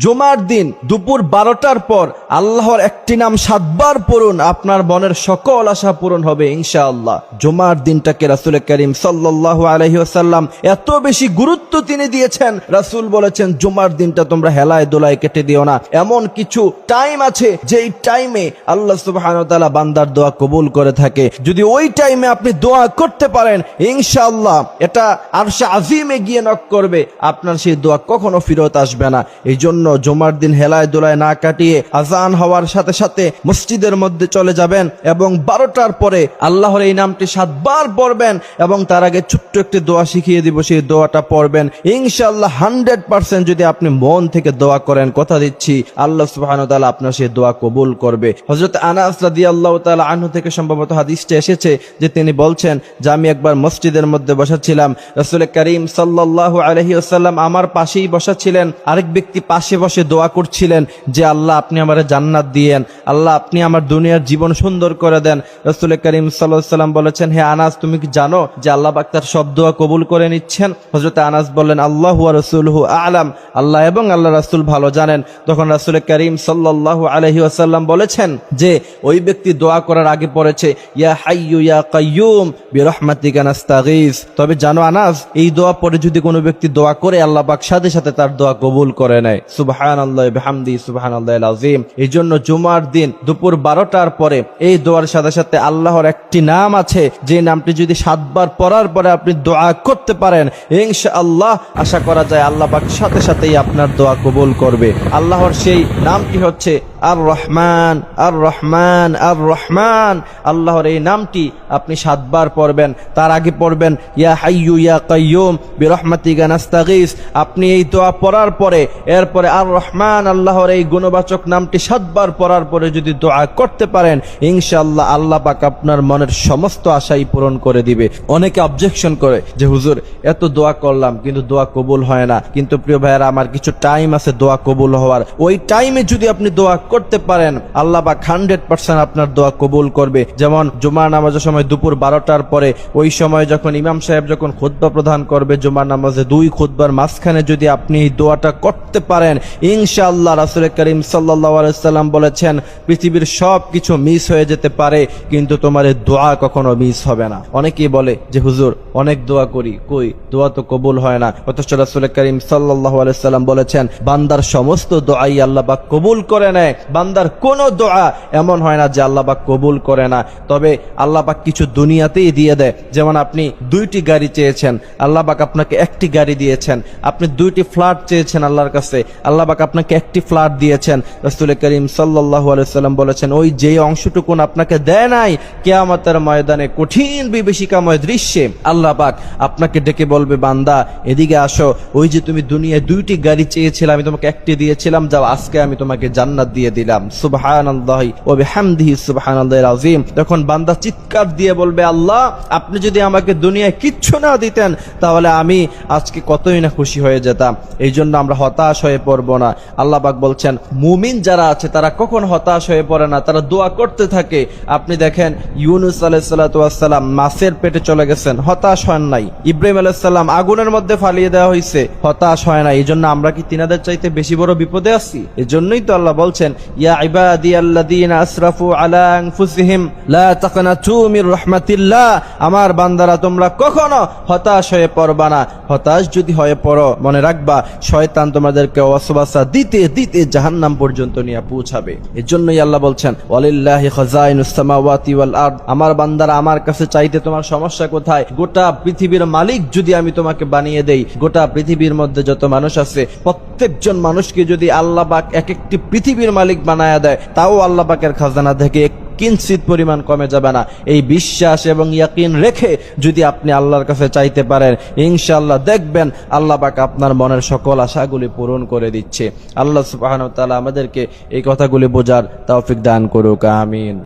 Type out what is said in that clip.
জুমার দিন দুপুর 12টার পর আল্লাহর একটি নাম 7 বার পড়ুন, আপনার মনের সকল আশা পূরণ হবে ইনশাআল্লাহ। জুমার দিনটাকে রাসূল করিম সাল্লাল্লাহু আলাইহি ওয়াসাল্লাম এত বেশি গুরুত্ব তিনি দিয়েছেন। রাসূল বলেছেন জুমার দিনটা তোমরা হেলায় দোলায় কেটে দিও না। এমন কিছু টাইম আছে যেই টাইমে আল্লাহ সুবহানাহু ওয়া তাআলা বান্দার দোয়া কবুল করে থাকে। যদি ওই টাইমে আপনি দোয়া করতে পারেন ইনশাআল্লাহ এটা আরশে আজিমে গিয়ে নক করবে, আপনার সেই দোয়া কখনো ফেরত আসবে না। এই জন্য জুমার দিন হেলায় দোলায় না কাটিয়ে আজান হওয়ার সাথে সাথে মসজিদের মধ্যে চলে যাবেন এবং 12টার পরে আল্লাহর এই নামটি 7 বার পড়বেন এবং তার আগে ছোট্ট একটি দোয়া শিখিয়ে দিব, সেই দোয়াটা পড়বেন ইনশাআল্লাহ। 100% যদি আপনি মন থেকে দোয়া করেন, কথা দিচ্ছি আল্লাহ সুবহানাহু ওয়া তাআলা আপনার সেই দোয়া কবুল করবে। হযরত আনাস রাদিয়াল্লাহু তাআলা আনহু থেকে সম্ভবত হাদিসটা এসেছে যে তিনি বলছেন যে আমি একবার মসজিদের মধ্যে বসেছিলাম, রাসূল করিম সাল্লাল্লাহু আলাইহি ওয়াসাল্লাম আমার পাশেই বসা ছিলেন, আরেক ব্যক্তি পাশে বসে দোয়া করছিলেন যে আল্লাহ আপনি আমারে জান্নাত দিয়েন, আল্লাহ আপনি আমার দুনিয়ার জীবন সুন্দর করে দেন। রাসূল করিম সাল্লাল্লাহু আলাইহি ওয়াসাল্লাম বলেছেন, হে আনাস তুমি কি জানো যে আল্লাহ পাক তার সব দোয়া কবুল করে নিচ্ছেন? হযরত আনাস বললেন আল্লাহু ওয়া রাসূলুহু আ'লাম, আল্লাহ এবং আল্লাহ রাসূল ভালো জানেন। তখন রাসূল করিম সাল্লাল্লাহু আলাইহি ওয়াসাল্লাম বলেছেন যে ওই ব্যক্তি দোয়া করার আগে পড়েছে ইয়া হাইয়ু ইয়া কাইয়ুম বিরহমাতিকা নাস্তাগীস। তবে জানো আনাস, এই দোয়া পড়ে যদি কোনো ব্যক্তি দোয়া করে আল্লাহ পাক সাথে সাথে তার দোয়া কবুল করে নেয়। সুবহানাল্লাহি বিহামদিহি সুবহানাল্লাহিল আযীম। এই জন্য জুমার দিন দুপুর 12টার পরে এই দোয়ার সাথে সাথে আল্লাহর একটি নাম আছে যে নামটি যদি 7 বার পড়ার পরে আপনি দোয়া করতে পারেন ইনশাআল্লাহ আশা করা যায় আল্লাহ পাক সাথে সাথেই আপনার দোয়া কবুল করবে। আল্লাহর সেই নামটি হচ্ছে আর রহমান আর রহমান আর রহমান। আল্লাহর এই নামটি আপনি 7 বার পড়বেন, তার আগে পড়বেন ইয়া হাইয়ু ইয়া কাইয়ুম বিরহমাতিকা নাস্তাগীস। আপনি এই দোয়া পড়ার পরে এরপরে আর রহমান আল্লাহর এই গুণবাচক নামটি 7 বার পড়ার পরে যদি দোয়া করতে পারেন ইনশাআল্লাহ আল্লাহ পাক আপনার মনের সমস্ত আশাই পূরণ করে দিবে। অনেকে অবজেকশন করে যে হুজুর এত দোয়া করলাম কিন্তু দোয়া কবুল হয় না। কিন্তু প্রিয় ভাইয়েরা আমার কিছু টাইম আছে দোয়া কবুল হওয়ার, ওই টাইমে যদি আপনি দোয়া করতে পারেন আল্লাহ পাক 100% আপনার দোয়া কবুল করবে। যেমন জুমার নামাজের সময় দুপুর 12টার পরে ওই সময় যখন ইমাম সাহেব যখন খুতবা প্রদান করবে জুমার নামাজে 2 খুতবার মাঝখানে যদি আপনি এই দোয়াটা করতে পারেন ইনশাআল্লাহ রাসূল করিম সাল্লাল্লাহু আলাইহি ওয়াসাল্লাম বলেছেন পৃথিবীর সব কিছু মিস হয়ে যেতে পারে কিন্তু তোমার এই দোয়া কখনো মিস হবে না। অনেকেই বলে যে হুজুর অনেক দোয়া করি, কই দোয়া তো কবুল হয় না। অথচ রাসূল করিম সাল্লাল্লাহু আলাইহি ওয়াসাল্লাম বলেছেন বান্দার সমস্ত দোয়াই আল্লাহ পাক কবুল করে নেয়, বান্দার কোনো দোয়া এমন হয় না যে আল্লাহ পাক কবুল করে না। তবে আল্লাহ পাক কিছু দুনিয়াতেই দিয়ে দেয়। যেমন আপনি 2টি গাড়ি চেয়েছেন, আল্লাহ পাক আপনাকে 1টি গাড়ি দিয়েছেন। আপনি 2টি ফ্ল্যাট চেয়েছেন আল্লাহর কাছে, আল্লাহ পাক আপনাকে 1টি ফ্ল্যাট দিয়েছেন। রাসূল করিম সাল্লাল্লাহু আলাইহি ওয়াসাল্লাম বলেছেন ওই যে অংশটুকুন আপনাকে দেয় নাই কিয়ামতের ময়দানে কঠিন বিভীষিকাময় দৃশ্যে আল্লাহ পাক আপনাকে ডেকে বলবে বান্দা এদিকে আসো, ওই যে তুমি দুনিয়ায় 2টি গাড়ি চেয়েছিলে আমি তোমাকে 1টি দিয়েছিলাম, যাও আজকে আমি তোমাকে জান্নাত দিয়ে দিলাম। সুবহানাল্লাহি ওয়া বিহামদিহি সুবহানাল্লাহিল আযীম। তখন বান্দা চিৎকার দিয়ে বলবে আল্লাহ আপনি যদি আমাকে দুনিয়ায় কিচ্ছু না দিতেন তাহলে আমি আজকে কতই না খুশি হয়ে যেতাম। এই জন্য আমরা হতাশ হয়ে পড়ব না। আল্লাহ পাক বলছেন মুমিন যারা আছে তারা কখন হতাশ হয়ে পড়ে না, তারা দোয়া করতে থাকে। আপনি দেখেন ইউনূস আলাইহিস সালাতু ওয়াস সালাম মাছের পেটে চলে গেছেন, হতাশ হন নাই। ইব্রাহিম আলাইহিস সালাম আগুনের মধ্যে ফালিয়ে দেওয়া হয়েছে, হতাশ হয় না। এই জন্য আমরা কি তিনাদের চাইতে বেশি বড় বিপদে আছি? এই জন্যই তো আল্লাহ বলছেন ইয়া ইবাদিয়াল্লাযীনা আসরাফু আলা আনফুসিহিম লা তাকনাতু মির রাহমাতিল্লাহ। আমার বান্দারা তোমরা কখনো হতাশ হয়ে পড়বা না। হতাশ যদি হয়ে পড়ো মনে রাখবা শয়তান তোমাদেরকে ওয়াসওয়াসা দিতে দিতে জাহান্নাম পর্যন্ত নিয়ে পৌঁছাবে। এজন্যই আল্লাহ বলছেন ওয়ালিল্লাহি খাযাইনুস সামাওয়াতি ওয়াল আরদ। আমার বান্দারা আমার কাছে চাইতে তোমার সমস্যা কোথায়? গোটা পৃথিবীর মালিক যদি আমি তোমাকে বানিয়ে দেই, গোটা পৃথিবীর মধ্যে যত মানুষ আছে প্রত্যেকজন মানুষকে যদি আল্লাহ পাক এক একটি পৃথিবীর মালিক বানায়া দেয় তাও আল্লাহ পাকের খাজানা থেকে কিঞ্চিত পরিমাণ কমে যাবে না। এই বিশ্বাস এবং ইয়াকিন রেখে যদি আপনি আল্লাহর কাছে চাইতে পারেন ইনশাআল্লাহ দেখবেন আল্লাহ পাক আপনার মনের সকল আশাগুলি পূরণ করে দিচ্ছে। আল্লাহ সুবহানাহু ওয়া তাআলা আমাদেরকে এই কথাগুলি বোঝার তৌফিক দান করুক, আমিন।